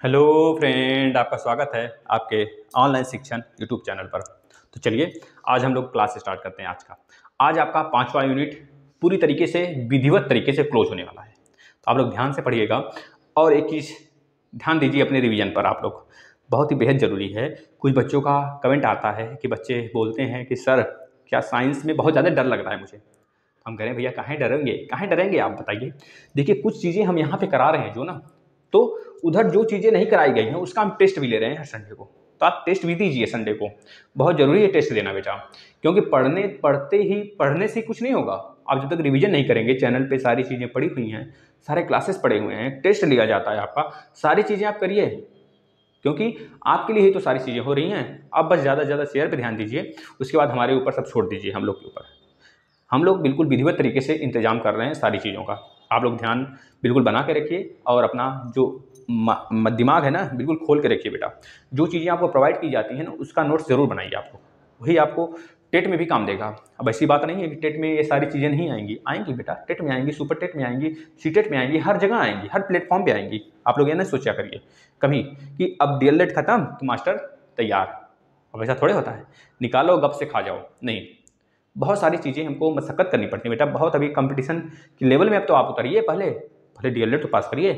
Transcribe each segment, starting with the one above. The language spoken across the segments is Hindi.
हेलो फ्रेंड, आपका स्वागत है आपके ऑनलाइन शिक्षण यूट्यूब चैनल पर। तो चलिए आज हम लोग क्लास स्टार्ट करते हैं। आज आपका 5वां यूनिट पूरी तरीके से विधिवत तरीके से क्लोज होने वाला है। तो आप लोग ध्यान से पढ़िएगा और एक चीज़ ध्यान दीजिए अपने रिवीजन पर। आप लोग बहुत ही बेहद ज़रूरी है। कुछ बच्चों का कमेंट आता है कि बच्चे बोलते हैं कि सर क्या साइंस में बहुत ज़्यादा डर लग रहा है मुझे। हम कह रहे हैं भैया काहे डरेंगे आप बताइए। देखिए कुछ चीज़ें हम यहाँ पे करा रहे हैं जो ना, तो उधर जो चीज़ें नहीं कराई गई हैं उसका हम टेस्ट भी ले रहे हैं हर संडे को। तो आप टेस्ट भी दीजिए संडे को, बहुत ज़रूरी है टेस्ट देना बेटा। क्योंकि पढ़ने से कुछ नहीं होगा। आप जब तक रिवीजन नहीं करेंगे, चैनल पे सारी चीज़ें पड़ी हुई हैं, सारे क्लासेस पड़े हुए हैं, टेस्ट लिया जाता है आपका, सारी चीज़ें आप करिए क्योंकि आपके लिए ही तो सारी चीज़ें हो रही हैं। आप बस ज़्यादा से ज़्यादा शेयर पे ध्यान दीजिए, उसके बाद हमारे ऊपर सब छोड़ दीजिए, हम लोग के ऊपर। हम लोग बिल्कुल विधिवत तरीके से इंतजाम कर रहे हैं सारी चीज़ों का। आप लोग ध्यान बिल्कुल बना के रखिए और अपना जो दिमाग है ना बिल्कुल खोल के रखिए बेटा। जो चीज़ें आपको प्रोवाइड की जाती हैं ना उसका नोट्स ज़रूर बनाइए आपको, वही आपको टेट में भी काम देगा। अब ऐसी बात नहीं है कि टेट में ये सारी चीज़ें नहीं आएंगी, आएंगी बेटा। टेट में आएंगी, सुपर टेट में आएंगी, सीटेट में आएंगी, हर जगह आएंगी, हर प्लेटफॉर्म पे आएंगी। आप लोग ये ना सोचा करिए कभी कि अब डीएलएड खत्म तो मास्टर तैयार। अब ऐसा थोड़े होता है निकालो गप से खा जाओ, नहीं। बहुत सारी चीज़ें हमको मशक्कत करनी पड़ती है बेटा। बहुत अभी कंपटीशन के लेवल में अब तो आप उतरिए, पहले डीएलएड तो पास करिए।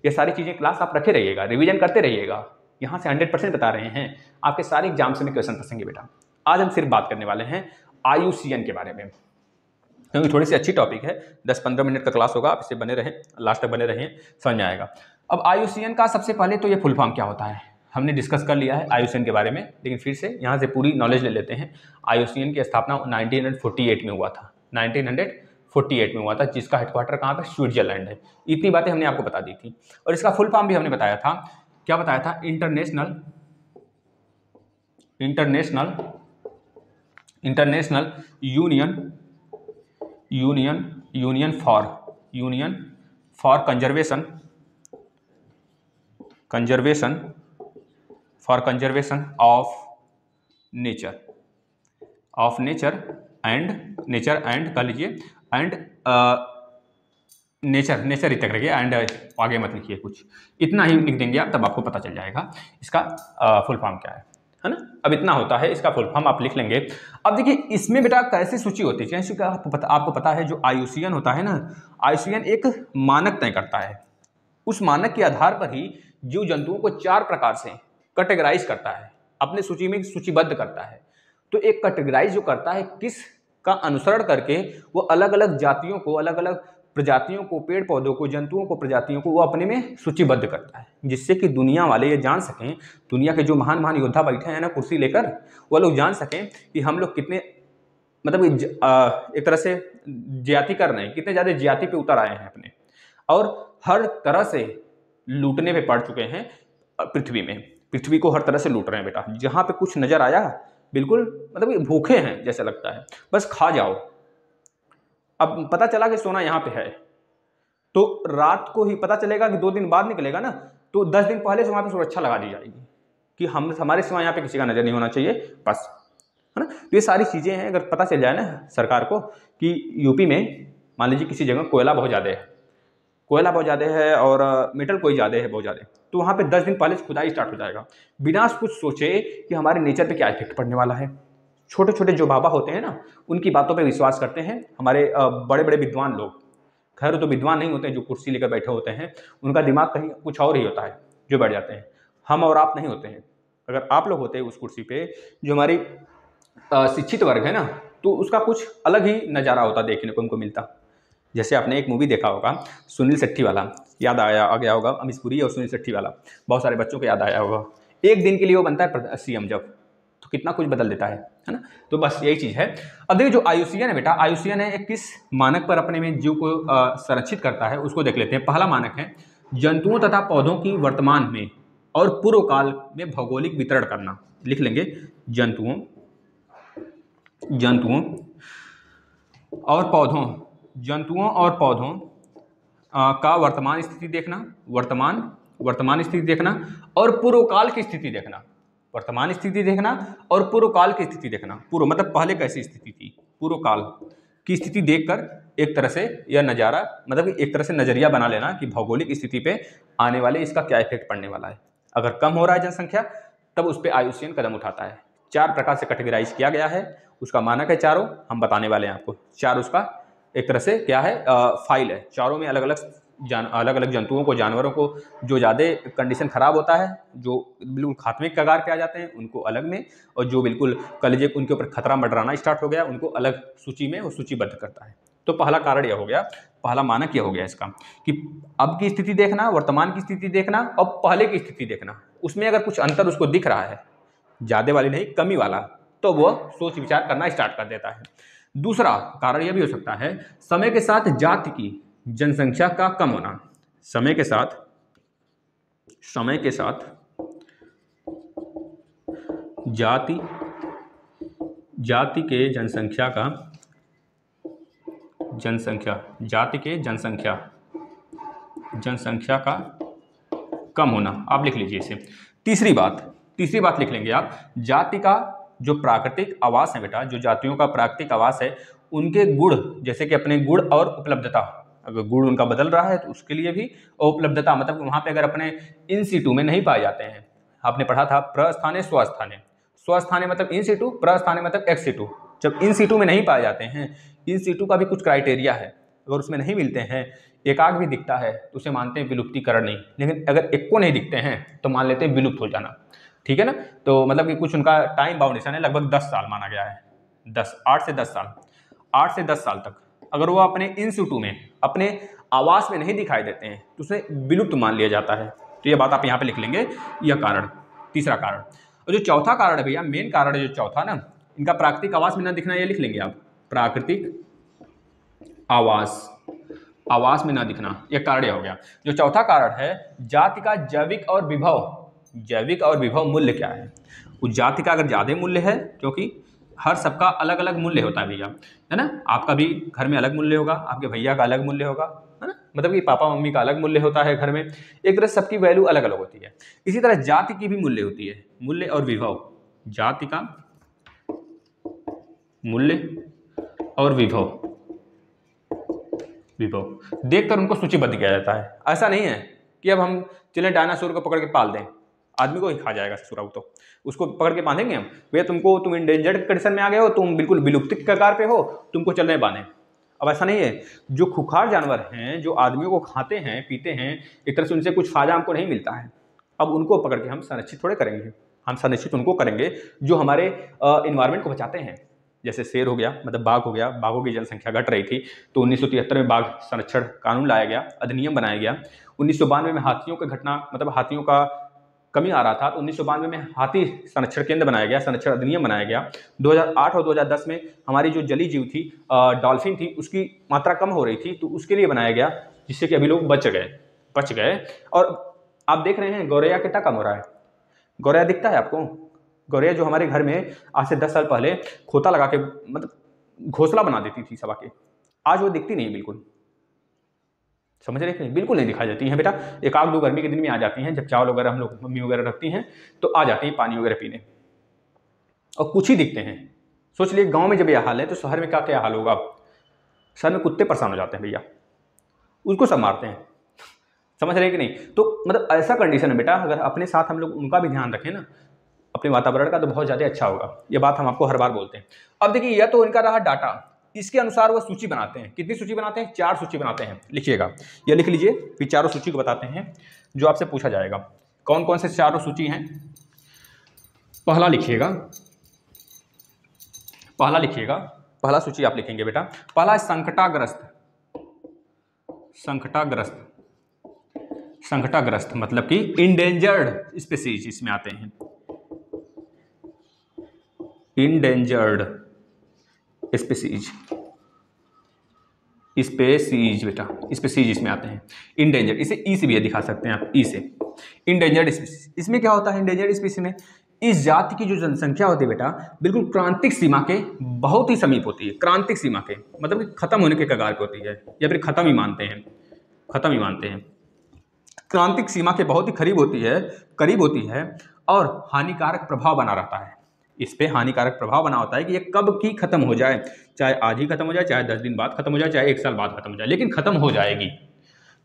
ये सारी चीज़ें क्लास आप रखे रहिएगा, रिवीजन करते रहिएगा। यहाँ से 100% बता रहे हैं, आपके सारे एग्जाम्स में क्वेश्चन फंसेंगे बेटा। आज हम सिर्फ बात करने वाले हैं IUCN के बारे में, क्योंकि थोड़ी सी अच्छी टॉपिक है। 10-15 मिनट का क्लास होगा, आप इससे बने रहें, लास्ट तक बने रहें, समझ में आएगा। अब IUCN का सबसे पहले तो ये फुल फॉर्म क्या होता है हमने डिस्कस कर लिया है IUCN के बारे में, लेकिन फिर से यहाँ से पूरी नॉलेज ले लेते हैं। IUCN की स्थापना 1948 में हुआ था। 1948 में हुआ था, जिसका हेडक्वार्टर कहाँ पर, स्विट्जरलैंड है। इतनी बातें हमने आपको बता दी थी। और इसका फुल फॉर्म भी हमने बताया था। क्या बताया था? International union for conservation of nature and कह लीजिए एंड नेचर तक रखिए, एंड आगे मत लिखिए कुछ, इतना ही लिख देंगे आप, तब आपको पता चल जाएगा इसका फुल फॉर्म क्या है ना। अब इतना होता है, इसका फुल फॉर्म आप लिख लेंगे। अब देखिए इसमें बेटा कैसे सूची होती है, जैसे आपको पता है जो IUCN होता है ना, IUCN एक मानक तय करता है। उस मानक के आधार पर ही जीव जंतुओं को 4 प्रकार से कैटेगराइज करता है, अपने सूची में सूचीबद्ध करता है। तो एक कैटेगराइज जो करता है, किस का अनुसरण करके वो अलग अलग जातियों को, अलग अलग प्रजातियों को, पेड़ पौधों को, जंतुओं को, प्रजातियों को वो अपने में सूचीबद्ध करता है, जिससे कि दुनिया वाले ये जान सकें, दुनिया के जो महान महान योद्धा बैठे हैं ना कुर्सी लेकर, वो लोग जान सकें कि हम लोग कितने मतलब एक तरह से ज्यादती कर रहे हैं, कितने ज़्यादा ज्यादती पे उतर आए हैं अपने, और हर तरह से लूटने पे पड़ चुके हैं पृथ्वी को हर तरह से लूट रहे हैं बेटा। जहाँ पे कुछ नजर आया बिल्कुल मतलब भूखे हैं जैसा लगता है, बस खा जाओ। अब पता चला कि सोना यहाँ पे है, तो रात को ही पता चलेगा कि 2 दिन बाद निकलेगा ना, तो 10 दिन पहले से वहाँ पे सुरक्षा लगा दी जाएगी कि हमारे सिवा यहाँ पे किसी का नजर नहीं होना चाहिए, बस, है ना। तो ये सारी चीज़ें हैं। अगर पता चल जाए ना सरकार को कि यूपी में मान लीजिए किसी जगह कोयला बहुत ज़्यादा है और मेटल कोई ज़्यादा है बहुत ज़्यादा, तो वहाँ पे 10 दिन पहले से खुदाई स्टार्ट हो जाएगा, बिना कुछ सोचे कि हमारे नेचर पे क्या इफेक्ट पड़ने वाला है। छोटे छोटे जो बाबा होते हैं ना, उनकी बातों पे विश्वास करते हैं हमारे बड़े बड़े विद्वान लोग। खैर तो विद्वान नहीं होते हैं जो कुर्सी लेकर बैठे होते हैं, उनका दिमाग कहीं कुछ और ही होता है जो बैठ जाते हैं। हम और आप नहीं होते हैं। अगर आप लोग होते हैं उस कुर्सी पे, जो हमारी शिक्षित वर्ग है ना, तो उसका कुछ अलग ही नज़ारा होता, देखने को हमको मिलता। जैसे आपने एक मूवी देखा होगा सुनील शेट्टी वाला, याद आ गया होगा, अमीश पुरी और सुनील शेट्टी वाला, बहुत सारे बच्चों को याद आया होगा। एक दिन के लिए वो बनता है CM, जब तो कितना कुछ बदल देता है ना। तो बस यही चीज़ है। अब देखिए जो IUCN है बेटा, IUCN है एक किस मानक पर अपने में जीव को संरक्षित करता है, उसको देख लेते हैं। पहला मानक है जंतुओं तथा पौधों की वर्तमान में और पूर्व काल में भौगोलिक वितरण करना। लिख लेंगे जंतुओं और पौधों का वर्तमान स्थिति देखना और पूर्व काल की स्थिति देखना। वर्तमान स्थिति देखना और पूर्व काल की स्थिति देखना। पूर्व मतलब पहले कैसी स्थिति थी, पूर्व काल की स्थिति देखकर एक तरह से यह नज़ारा, मतलब एक तरह से नज़रिया बना लेना कि भौगोलिक स्थिति पे आने वाले इसका क्या इफेक्ट पड़ने वाला है। अगर कम हो रहा है जनसंख्या तब उस पर IUCN कदम उठाता है। 4 प्रकार से कैटेगराइज किया गया है, उसका मानक है चारों, हम बताने वाले हैं आपको। 4 उसका एक तरह से क्या है, फाइल है। चारों में अलग अलग जंतुओं को, जानवरों को जो ज़्यादा कंडीशन खराब होता है, जो बिल्कुल खात्मे के कगार पे आ जाते हैं, उनको अलग में, और जो बिल्कुल कलेजे उनके ऊपर खतरा मंडराना स्टार्ट हो गया उनको अलग सूची में वो सूचीबद्ध करता है। तो पहला कारण यह हो गया, पहला मानक यह हो गया इसका कि अब की स्थिति देखना, वर्तमान की स्थिति देखना और पहले की स्थिति देखना, उसमें अगर कुछ अंतर उसको दिख रहा है, ज़्यादा वाली नहीं कमी वाला, तो वह सोच विचार करना स्टार्ट कर देता है। दूसरा कारण यह भी हो सकता है समय के साथ जाति की जनसंख्या का कम होना। समय के साथ जाति के जनसंख्या का कम होना, आप लिख लीजिए इसे। तीसरी बात लिख लेंगे आप, जाति का जो प्राकृतिक आवास है बेटा, जो जातियों का प्राकृतिक आवास है, उनके गुण, जैसे कि अपने गुण और उपलब्धता, अगर गुण उनका बदल रहा है तो उसके लिए भी, और उपलब्धता मतलब वहां पे अगर अपने इन सीटू में नहीं पाए जाते हैं। आपने पढ़ा था प्रस्थाने स्वस्थाने, स्वस्थाने मतलब इन सीटू, प्रस्थाने मतलब एक्स सीटू। जब इन सीटू में नहीं पाए जाते हैं, इन सीटू का भी कुछ क्राइटेरिया है, अगर उसमें नहीं मिलते हैं, एकाक भी दिखता है तो उसे मानते हैं विलुप्तीकरण नहीं, लेकिन अगर एक को नहीं दिखते हैं तो मान लेते हैं विलुप्त हो जाना। ठीक है ना। तो मतलब कि कुछ उनका टाइम बाउंडेशन है, लगभग 10 साल माना गया है, 8 से 10 साल तक अगर वो अपने इन सीटू में, अपने आवास में नहीं दिखाई देते हैं तो उसे विलुप्त मान लिया जाता है। तो ये बात आप यहाँ पे लिख लेंगे, यह कारण, तीसरा कारण। और जो चौथा कारण है भैया, मेन कारण है जो चौथा ना, इनका प्राकृतिक आवास में ना दिखना, ये लिख लेंगे आप, प्राकृतिक आवास में ना दिखना, यह कारण यह हो गया। जो चौथा कारण है, जाति का जैविक और विभव मूल्य क्या है। उस जाति का अगर ज्यादा मूल्य है, क्योंकि हर सबका अलग अलग मूल्य होता है भैया, है ना। आपका भी घर में अलग मूल्य होगा, आपके भैया का अलग मूल्य होगा, है ना, मतलब कि पापा मम्मी का अलग मूल्य होता है घर में, एक तरह सबकी वैल्यू अलग अलग होती है। इसी तरह जाति की भी मूल्य होती है, मूल्य और विभव, जाति का मूल्य और विभव देखकर उनको सूचीबद्ध किया जाता है। ऐसा नहीं है कि अब हम चले डायनासोर को पकड़ के पाल दें, आदमी को ही खा जाएगा सुराव, तो उसको पकड़ के बांधेंगे हम, भैया तुम इंडेंजर्ड कंडीशन में आ गए हो, तुम बिल्कुल विलुप्ति के कगार पे हो, तुमको चलने बांधे। अब ऐसा नहीं है। जो खुखार जानवर हैं, जो आदमियों को खाते हैं पीते हैं, एक तरह से उनसे कुछ फायदा हमको नहीं मिलता है, अब उनको पकड़ के हम संरक्षित थोड़े करेंगे, हम संरक्षित उनको करेंगे जो हमारे इन्वायरमेंट को बचाते हैं। जैसे शेर हो गया, मतलब बाघ हो गया, बाघों की जनसंख्या घट रही थी तो 1973 में बाघ संरक्षण कानून लाया गया, अधिनियम बनाया गया। 1992 में हाथियों की घटना, मतलब हाथियों का कमी आ रहा था, तो 1992 में हाथी संरक्षण केंद्र बनाया गया, संरक्षण अधिनियम बनाया गया। 2008 और 2010 में हमारी जो जलीय जीव थी, डॉल्फिन थी, उसकी मात्रा कम हो रही थी, तो उसके लिए बनाया गया, जिससे कि अभी लोग बच गए। और आप देख रहे हैं गौरैया कितना कम हो रहा है। गौरैया दिखता है आपको? गौरैया जो हमारे घर में आज से 10 साल पहले खोता लगा के, मतलब घोंसला बना देती थी सबा के, आज वो दिखती नहीं बिल्कुल। समझ रहे हैं? बिल्कुल नहीं दिखाई देती हैं बेटा। एक आध दो गर्मी के दिन में आ जाती हैं, जब चावल वगैरह हम लोग मम्मी वगैरह रखती हैं तो आ जाती हैं पानी वगैरह पीने, और कुछ ही दिखते हैं। सोच लिए गांव में जब यह हाल है तो शहर में क्या क्या हाल होगा। शहर में कुत्ते परेशान हो जाते हैं भैया, उसको सब मारते हैं। समझ रहे हैं कि नहीं? तो मतलब ऐसा कंडीशन है बेटा, अगर अपने साथ हम लोग उनका भी ध्यान रखें ना, अपने वातावरण का, तो बहुत ज़्यादा अच्छा होगा। ये बात हम आपको हर बार बोलते हैं। अब देखिए, यह तो इनका रहा डाटा, इसके अनुसार वो सूची बनाते हैं। कितनी सूची बनाते हैं? 4 सूची बनाते हैं। लिखिएगा, ये लिख लीजिए, फिर चारों सूची को बताते हैं जो आपसे पूछा जाएगा। कौन कौन से चारों सूची हैं? पहला लिखिएगा, पहला सूची आप लिखेंगे बेटा। पहला है संकटाग्रस्त, मतलब कि इंडेंजर्ड स्पीसीज इसमें आते हैं। इंडेंजर्ड स्पीसीज बेटा, स्पीसीज इसमें आते हैं। इंडेंजर्ड, इसे ई से भी दिखा सकते हैं आप, ई से। इंडेंजर्ड स्पीसीज, इसमें क्या होता है? इंडेंजर्ड स्पीसीज में इस जाति की जो जनसंख्या होती है बेटा, बिल्कुल क्रांतिक सीमा के बहुत ही समीप होती है। क्रांतिक सीमा के मतलब कि खत्म होने के कगार पे होती है, या फिर खत्म ही मानते हैं। क्रांतिक सीमा के बहुत ही करीब होती है और हानिकारक प्रभाव बना रहता है। इस पे हानिकारक प्रभाव बना होता है कि ये कब की खत्म हो जाए, चाहे आज ही खत्म हो जाए, चाहे 10 दिन बाद खत्म हो जाए, चाहे 1 साल बाद खत्म हो जाए, लेकिन खत्म हो जाएगी।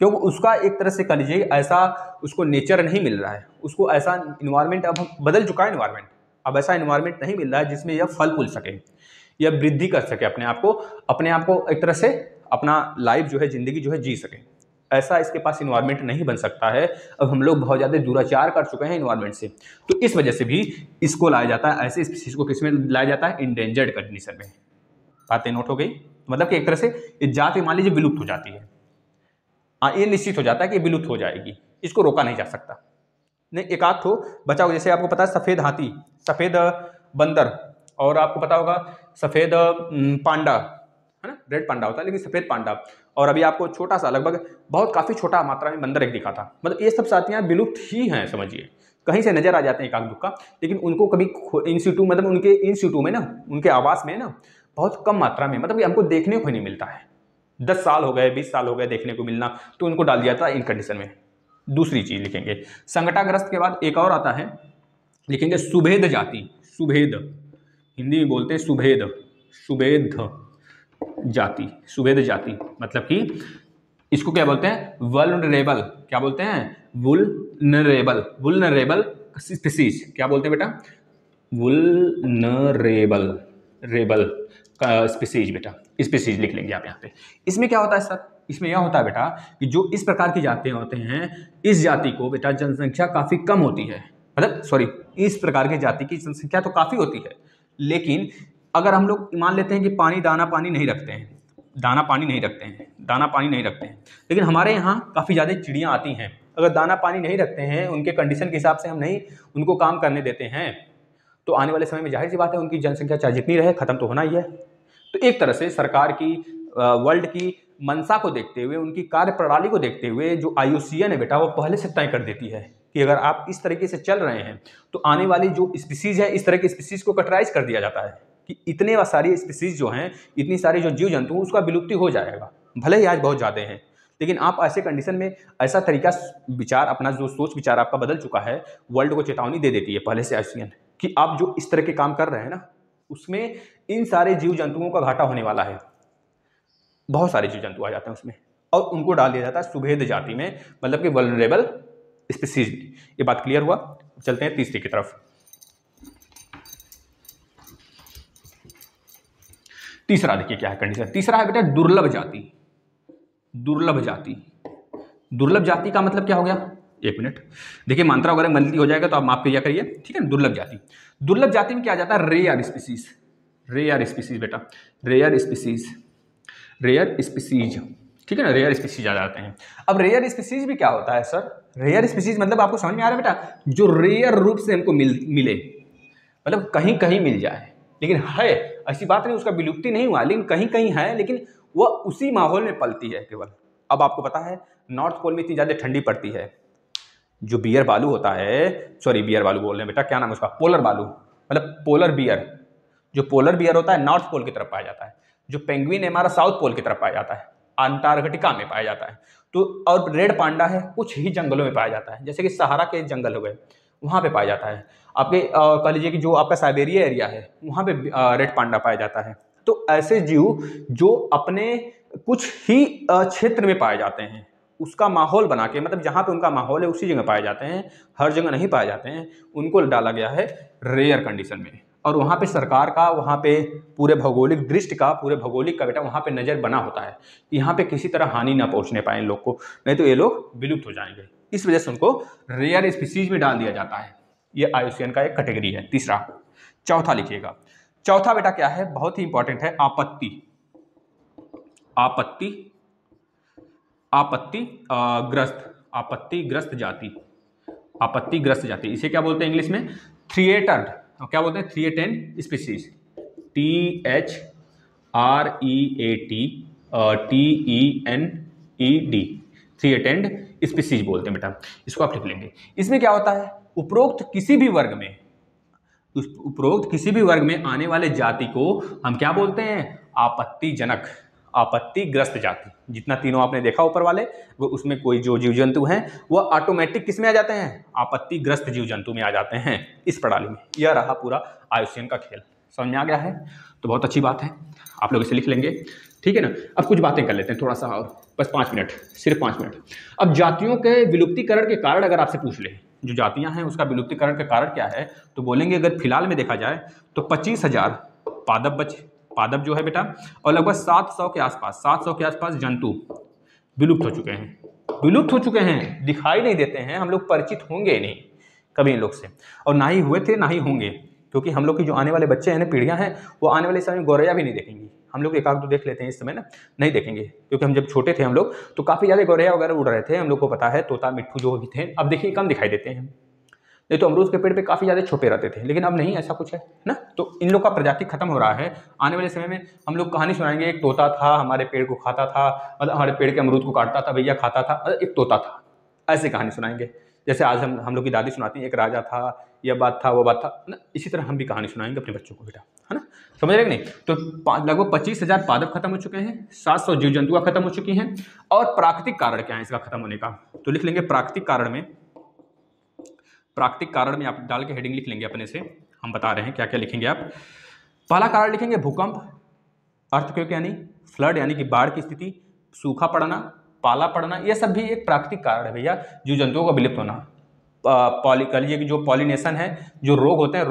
क्योंकि उसका एक तरह से कह लीजिए ऐसा उसको नेचर नहीं मिल रहा है, उसको ऐसा इन्वायरमेंट, अब बदल चुका है इन्वायरमेंट, अब ऐसा इन्वायरमेंट नहीं मिल रहा है जिसमें यह फल फूल सके, यह वृद्धि कर सके, अपने आप को एक तरह से अपना लाइफ जो है, जिंदगी जो है जी सके। ऐसा इसके पास इन्वायरमेंट नहीं बन सकता है। अब हम लोग बहुत ज़्यादा दुराचार कर चुके हैं इन्वायरमेंट से, तो इस वजह से भी इसको लाया जाता है, ऐसे स्पीशीज को किसमें लाया जाता है, इंडेंजर्ड कंडीशन में। बातें नोट हो गई, मतलब कि एक तरह से इस जाति मान लीजिए विलुप्त हो जाती है, ये निश्चित हो जाता है कि विलुप्त हो जाएगी, इसको रोका नहीं जा सकता। नहीं, एक आध ठो बचा हो, जैसे आपको पता है सफ़ेद हाथी, सफ़ेद बंदर, और आपको पता होगा सफ़ेद पांडा, है ना, रेड पांडा होता है लेकिन सफ़ेद पांडा, और अभी आपको छोटा सा लगभग बहुत काफ़ी छोटा मात्रा में बंदर एक दिखा था। मतलब ये सब जातियाँ विलुप्त ही हैं, समझिए, कहीं से नजर आ जाते हैं एक आध दुक्का, लेकिन उनको कभी इन सिटू, मतलब उनके इन सिटू में ना, उनके आवास में ना बहुत कम मात्रा में, मतलब हमको देखने को ही नहीं मिलता है। 10 साल हो गए, 20 साल हो गए देखने को मिलना, तो उनको डाल दिया था इन कंडीशन में। दूसरी चीज लिखेंगे, संकटाग्रस्त के बाद एक और आता है, लिखेंगे सुभेद जाति। सुभेद हिंदी में बोलते हैं सुभेद, सुभेद जाति, सुभेद जाति मतलब कि इसको क्या बोलते हैं, वल्नरेबल, क्या बोलते हैं, वुल्नरेबल, वुल्नरेबल स्पीसीज, क्या बोलते हैं बेटा, वुल्नरेबल, रेबल स्पीसीज, बेटा स्पीसीज लिख लेंगे आप यहाँ पे। इसमें क्या होता है सर, इसमें यह होता है बेटा कि जो इस प्रकार की जातियाँ होते हैं, इस जाति को बेटा जनसंख्या काफ़ी कम होती है, मतलब सॉरी, इस प्रकार की जाति की जनसंख्या तो काफ़ी होती है, लेकिन अगर हम लोग मान लेते हैं कि पानी, दाना पानी नहीं रखते हैं, दाना पानी नहीं रखते हैं, दाना पानी नहीं रखते हैं, लेकिन हमारे यहाँ काफ़ी ज़्यादा चिड़ियाँ आती हैं, अगर दाना पानी नहीं रखते हैं, उनके कंडीशन के हिसाब से हम नहीं उनको काम करने देते हैं, तो आने वाले समय में जाहिर सी बात है उनकी जनसंख्या चाहे जितनी रहे ख़त्म तो होना ही है। तो एक तरह से सरकार की वर्ल्ड की मंशा को देखते हुए, उनकी कार्य प्रणाली को देखते हुए, जो IUCN है बेटा वो पहले से तय कर देती है कि अगर आप इस तरीके से चल रहे हैं तो आने वाली जो स्पीसीज है, इस तरह की स्पीसीज को कैटेगराइज कर दिया जाता है कि इतने सारी स्पीसीज जो हैं, इतनी सारी जो जीव जंतु, उसका विलुप्ति हो जाएगा, भले ही आज बहुत ज़्यादा हैं, लेकिन आप ऐसे कंडीशन में ऐसा तरीका विचार, अपना जो सोच विचार आपका बदल चुका है, वर्ल्ड को चेतावनी दे देती है पहले से IUCN कि आप जो इस तरह के काम कर रहे हैं ना, उसमें इन सारे जीव जंतुओं का घाटा होने वाला है, बहुत सारे जीव जंतु आ जाते हैं उसमें, और उनको डाल दिया जाता है सुभेद जाति में, मतलब कि वल्नरेबल स्पीसीज। ये बात क्लियर हुआ। चलते हैं तीसरी की तरफ। तीसरा देखिए क्या है कंडीशन, तीसरा है बेटा दुर्लभ जाति। दुर्लभ जाति, दुर्लभ जाति का मतलब क्या हो गया, एक मिनट देखिए, मात्रा वगैरह गलती हो जाएगा तो आप माफ किया करिए, ठीक है। दुर्लभ जाति, दुर्लभ जाति में क्या आ जाता है, रेयर स्पीसीज, रेयर स्पीसीज बेटा, रेयर स्पीसीज, रेयर स्पीसीज, ठीक है ना, रेयर स्पीसीज आ जाते हैं। अब रेयर स्पीसीज भी क्या होता है सर, रेयर स्पीसीज मतलब आपको समझ में आ रहा है बेटा, जो रेयर रूप से हमको मिले, मतलब कहीं कहीं मिल जाए, लेकिन है ऐसी बात नहीं, उसका विलुप्ति नहीं हुआ, लेकिन कहीं कहीं है, लेकिन वह उसी माहौल में पलती है केवल। अब आपको पता है नॉर्थ पोल में इतनी ज़्यादा ठंडी पड़ती है, जो बियर बालू होता है, सॉरी बियर बालू बोल रहे हैं बेटा, क्या नाम है उसका, पोलर बालू, मतलब पोलर बियर, जो पोलर बियर होता है नॉर्थ पोल की तरफ पाया जाता है, जो पेंगुइन है हमारा साउथ पोल की तरफ पाया जाता है, अंटार्कटिका में पाया जाता है। तो और रेड पांडा है कुछ ही जंगलों में पाया जाता है, जैसे कि सहारा के जंगल हो गए, वहाँ पे पाया जाता है। आपके कह लीजिए कि जो आपका साइबेरिया एरिया है, वहाँ पे रेड पांडा पाया जाता है। तो ऐसे जीव जो अपने कुछ ही क्षेत्र में पाए जाते हैं, उसका माहौल बना के, मतलब जहाँ पे उनका माहौल है उसी जगह पाए जाते हैं, हर जगह नहीं पाए जाते हैं, उनको डाला गया है रेयर कंडीशन में। और वहाँ पे सरकार का, वहाँ पे पूरे भौगोलिक दृष्टि का, पूरे भौगोलिक का बेटा वहाँ पे नज़र बना होता है कि यहाँ पे किसी तरह हानि ना पहुँचने पाए इन लोग को, नहीं तो ये लोग विलुप्त हो जाएंगे। इस वजह से उनको रेयर स्पीसीज में डाल दिया जाता है। ये IUCN का एक कैटेगरी है। तीसरा, चौथा लिखिएगा, चौथा बेटा क्या है, बहुत ही इंपॉर्टेंट है, आपत्ति, आपत्ति, आपत्ति ग्रस्त, आपत्तिग्रस्त जाति, आपत्तिग्रस्त जाति, इसे क्या बोलते हैं इंग्लिश में, थ्रिएटेड, क्या बोलते हैं, threatened species, THREATTENED, threatened species बोलते हैं बेटा, इसको आप लिख लेंगे। इसमें क्या होता है, उपरोक्त किसी भी वर्ग में, उपरोक्त किसी भी वर्ग में आने वाले जाति को हम क्या बोलते हैं, आपत्तिजनक, आपत्तिग्रस्त जाति। जितना तीनों आपने देखा ऊपर वाले, वो उसमें कोई जो जीव जंतु हैं वो ऑटोमेटिक किस में आ जाते हैं, आपत्तिग्रस्त जीव जंतु में आ जाते हैं इस प्रणाली में। यह रहा पूरा IUCN का खेल। समझ में आ गया है तो बहुत अच्छी बात है, आप लोग इसे लिख लेंगे, ठीक है ना। अब कुछ बातें कर लेते हैं थोड़ा सा और। बस 5 मिनट, सिर्फ 5 मिनट। अब जातियों के विलुप्तीकरण के कारण अगर आपसे पूछ ले, जो जातियां हैं उसका विलुप्तीकरण का कारण क्या है, तो बोलेंगे अगर फिलहाल में देखा जाए तो 25,000 पादप पादप जो है बेटा, और लगभग 700 के आसपास जंतु विलुप्त हो चुके हैं, दिखाई नहीं देते हैं, हम लोग परिचित होंगे नहीं कभी इन लोग से, और ना ही हुए थे ना ही होंगे, क्योंकि हम लोग की जो आने वाले बच्चे हैं ना, पीढ़ियां हैं, वो आने वाले समय में गौरैया भी नहीं देखेंगी। हम लोग एक आध तो देख लेते हैं इस समय ना, नहीं देखेंगे, क्योंकि हम जब छोटे थे हम लोग तो काफ़ी ज़्यादा गौरैया वगैरह उड़ रहे थे, हम लोग को पता है, तोता मिट्ठू जो भी थे, अब देखिए कम दिखाई देते हैं। नहीं तो अमरूद के पेड़ पे काफ़ी ज़्यादा छुपे रहते थे, लेकिन अब नहीं, ऐसा कुछ है ना। तो इन लोग का प्रजाति खत्म हो रहा है। आने वाले समय में हम लोग कहानी सुनाएंगे, एक तोता था हमारे पेड़ को खाता था, मतलब हमारे पेड़ के अमरूद को काटता था, भैया खाता था, एक तोता था, ऐसी कहानी सुनाएंगे। जैसे आज हम लोग की दादी सुनाती हैं, एक राजा था, यह बात था, वो बात था ना, इसी तरह हम भी कहानी सुनाएंगे अपने बच्चों को बेटा, है ना, समझ रहे कि नहीं। तो लगभग 25,000 पादप खत्म हो चुके हैं, 700 जीव जंतुआ खत्म हो चुकी हैं। और प्राकृतिक कारण क्या है इसका खत्म होने का, तो लिख लेंगे प्राकृतिक कारण में आप डाल के हेडिंग लिख लेंगे अपने से, हम बता रहे हैं क्या क्या लिखेंगे आप। पहला कारण लिखेंगे भूकंप, अर्थक्वेक यानी फ्लड यानी कि बाढ़ की स्थिति, सूखा पड़ना, पाला पड़ना, ये सब भी एक प्राकृतिक कारण है भैया, जीव जंतुओं का विलुप्त होना। कह लीजिए कि जो पॉलिनेशन है, जो रोग होते हैं,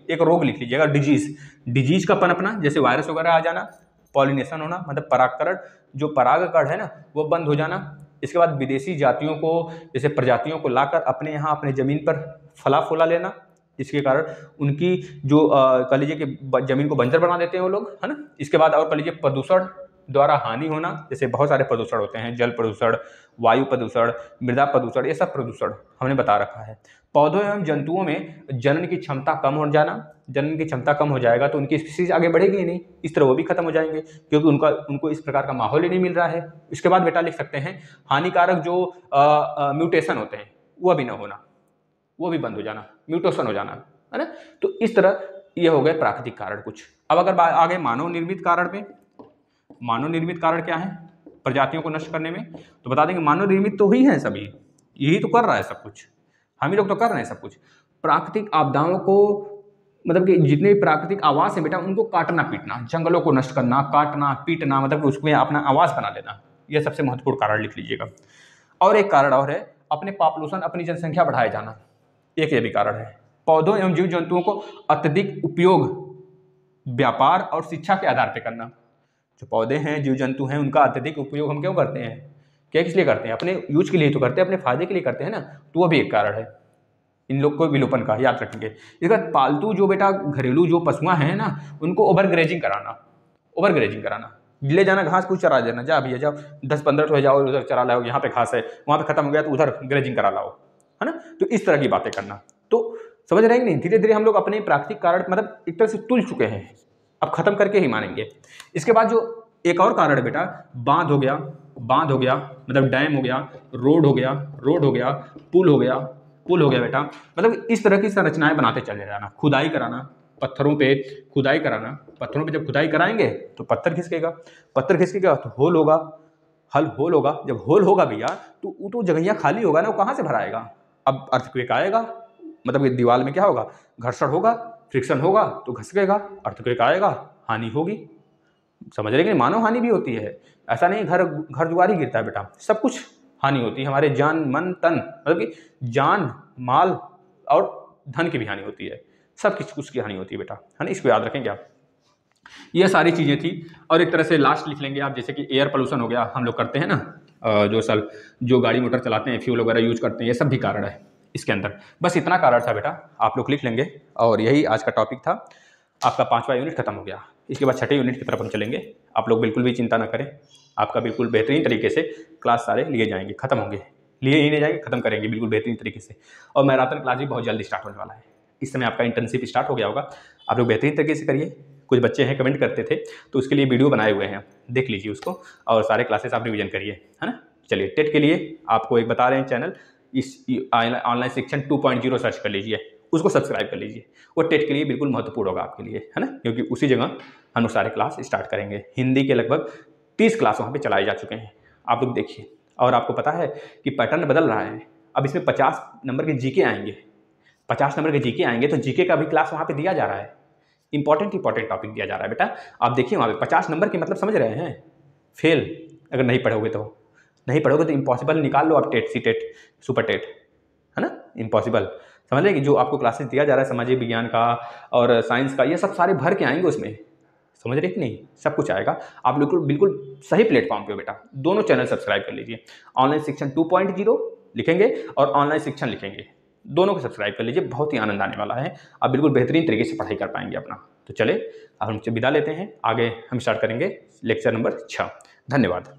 एक रोग लिख लीजिएगा, डिजीज का पनपना, जैसे वायरस वगैरह आ जाना, पॉलिनेशन होना मतलब परागकरण, जो परागकण है ना वो बंद हो जाना। इसके बाद विदेशी जातियों को, जैसे प्रजातियों को लाकर अपने यहाँ अपने ज़मीन पर फला फूला लेना, इसके कारण उनकी जो कह लीजिए कि ज़मीन को बंजर बना देते हैं वो लोग, है ना। इसके बाद और कह लीजिए प्रदूषण द्वारा हानि होना, जैसे बहुत सारे प्रदूषण होते हैं, जल प्रदूषण, वायु प्रदूषण, मृदा प्रदूषण, ये सब प्रदूषण हमने बता रखा है। पौधों एवं जंतुओं में जनन की क्षमता कम हो जाना, जनन की क्षमता कम हो जाएगा तो उनकी स्पीशीज आगे बढ़ेगी ही नहीं, इस तरह वो भी खत्म हो जाएंगे, क्योंकि उनको इस प्रकार का माहौल ही नहीं मिल रहा है। इसके बाद बेटा लिख सकते हैं हानिकारक जो म्यूटेशन होते हैं वो भी ना होना, वो भी बंद हो जाना, म्यूटेशन हो जाना, है ना। तो इस तरह ये हो गए प्राकृतिक कारण कुछ। अब अगर आगे मानव निर्मित कारण में, मानव निर्मित कारण क्या है प्रजातियों को नष्ट करने में, तो बता देंगे मानव निर्मित तो ही है सभी, यही तो कर रहा है सब कुछ, हम ही लोग तो कर रहे हैं सब कुछ। प्राकृतिक आपदाओं को, मतलब कि जितने भी प्राकृतिक आवास है बेटा, उनको काटना पीटना, जंगलों को नष्ट करना, काटना पीटना, मतलब कि उसमें अपना आवास बना लेना, यह सबसे महत्वपूर्ण कारण लिख लीजिएगा। और एक कारण और है अपने पॉपुलेशन, अपनी जनसंख्या बढ़ाए जाना, एक ये भी कारण है। पौधों एवं जीव जंतुओं को अत्यधिक उपयोग व्यापार और शिक्षा के आधार पर करना। जो पौधे हैं, जीव जंतु हैं, उनका अत्यधिक उपयोग हम क्यों करते हैं, क्या किस लिए करते हैं, अपने यूज के लिए तो करते हैं, अपने फायदे के लिए करते हैं ना, तो वो भी एक कारण है इन लोग को विलोपन का, याद रखेंगे। इसके बाद पालतू जो बेटा घरेलू जो पशुआं हैं ना, उनको ओवर ग्रेजिंग कराना, ले जाना घास कुछ चरा देना, जा भैया जाओ 10-15 तो जाओ उधर चरा लाओ, यहाँ पे घास है, वहाँ पे खत्म हो गया तो उधर ग्रेजिंग करा लाओ, है ना। तो इस तरह की बातें करना, तो समझ रहे हैं कि नहीं। धीरे धीरे हम लोग अपने प्राकृतिक कारण मतलब एक तरह से तुल चुके हैं, अब खत्म करके ही मानेंगे। इसके बाद जो एक और कारण है बेटा, बांध हो गया, मतलब डैम हो गया, रोड हो गया, पुल हो गया बेटा, मतलब इस तरह की संरचनाएं बनाते चले जाना। खुदाई कराना, पत्थरों पे जब खुदाई कराएंगे तो पत्थर खिसकेगा, तो होल होगा, जब होल होगा भैया तो वो तो जगहिया खाली होगा ना, वो कहाँ से भराएगा। अब अर्थक्वेक आएगा, मतलब कि दीवार में क्या होगा, घर्षण होगा, फ्रिक्शन होगा तो घसकेगा, अर्थक्वेक आएगा, हानि होगी। समझ रहे कि मानव हानि भी होती है, ऐसा नहीं घर दुआर ही गिरता है बेटा, सब कुछ हानि होती है, हमारे जान मन तन, मतलब कि जान माल और धन की भी हानि होती है, सब कुछ की हानि होती है बेटा, है ना। इसको याद रखेंगे आप, ये सारी चीज़ें थी। और एक तरह से लास्ट लिख लेंगे आप, जैसे कि एयर पोल्यूशन हो गया, हम लोग करते हैं ना, जो गाड़ी मोटर चलाते हैं, फ्यूल वगैरह यूज करते हैं, ये सब भी कारण है इसके अंदर। बस इतना कारण था बेटा, आप लोग लिख लेंगे। और यही आज का टॉपिक था, आपका 5वां यूनिट खत्म हो गया। इसके बाद 6ठे यूनिट की तरफ हम चलेंगे। आप लोग बिल्कुल भी चिंता ना करें, आपका बिल्कुल बेहतरीन तरीके से क्लास सारे लिए जाएंगे, खत्म होंगे, लिए ही नहीं जाएंगे, खत्म करेंगे बिल्कुल बेहतरीन तरीके से। और मैराथन क्लास भी बहुत जल्दी स्टार्ट होने वाला है। इस समय आपका इंटर्नशिप स्टार्ट हो गया होगा, आप लोग बेहतरीन तरीके से करिए। कुछ बच्चे हैं कमेंट करते थे, तो उसके लिए वीडियो बनाए हुए हैं, देख लीजिए उसको, और सारे क्लासेस आप रिविजन करिए, है ना। चलिए, टेट के लिए आपको एक बता रहे हैं चैनल, इस ऑनलाइन शिक्षण 2.0 सर्च कर लीजिए, उसको सब्सक्राइब कर लीजिए। वो टेट के लिए बिल्कुल महत्वपूर्ण होगा आपके लिए, है ना, क्योंकि उसी जगह हम लोग सारे क्लास स्टार्ट करेंगे। हिंदी के लगभग 30 क्लास वहाँ पे चलाए जा चुके हैं, आप लोग देखिए। और आपको पता है कि पैटर्न बदल रहा है, अब इसमें 50 नंबर के जीके आएंगे, 50 नंबर के जीके आएंगे, तो जीके का भी क्लास वहाँ पे दिया जा रहा है, इंपॉर्टेंट टॉपिक दिया जा रहा है बेटा। आप देखिए वहाँ पे 50 नंबर के मतलब समझ रहे हैं, फेल अगर नहीं पढ़ोगे तो इम्पॉसिबल निकाल लो आप, TET, C TET, super TET, है ना, इम्पॉसिबल। समझ रहे कि जो आपको क्लासेस दिया जा रहा है सामाजिक विज्ञान का और साइंस का, ये सब सारे भर के आएंगे उसमें, समझ रहे कि नहीं, सब कुछ आएगा। आप बिल्कुल बिल्कुल सही प्लेटफॉर्म पे हो बेटा। दोनों चैनल सब्सक्राइब कर लीजिए, ऑनलाइन शिक्षण 2.0 लिखेंगे और ऑनलाइन शिक्षण लिखेंगे, दोनों को सब्सक्राइब कर लीजिए, बहुत ही आनंद आने वाला है, आप बिल्कुल बेहतरीन तरीके से पढ़ाई कर पाएंगे अपना। तो चले अब हम विदा लेते हैं, आगे हम स्टार्ट करेंगे लेक्चर नंबर 6। धन्यवाद।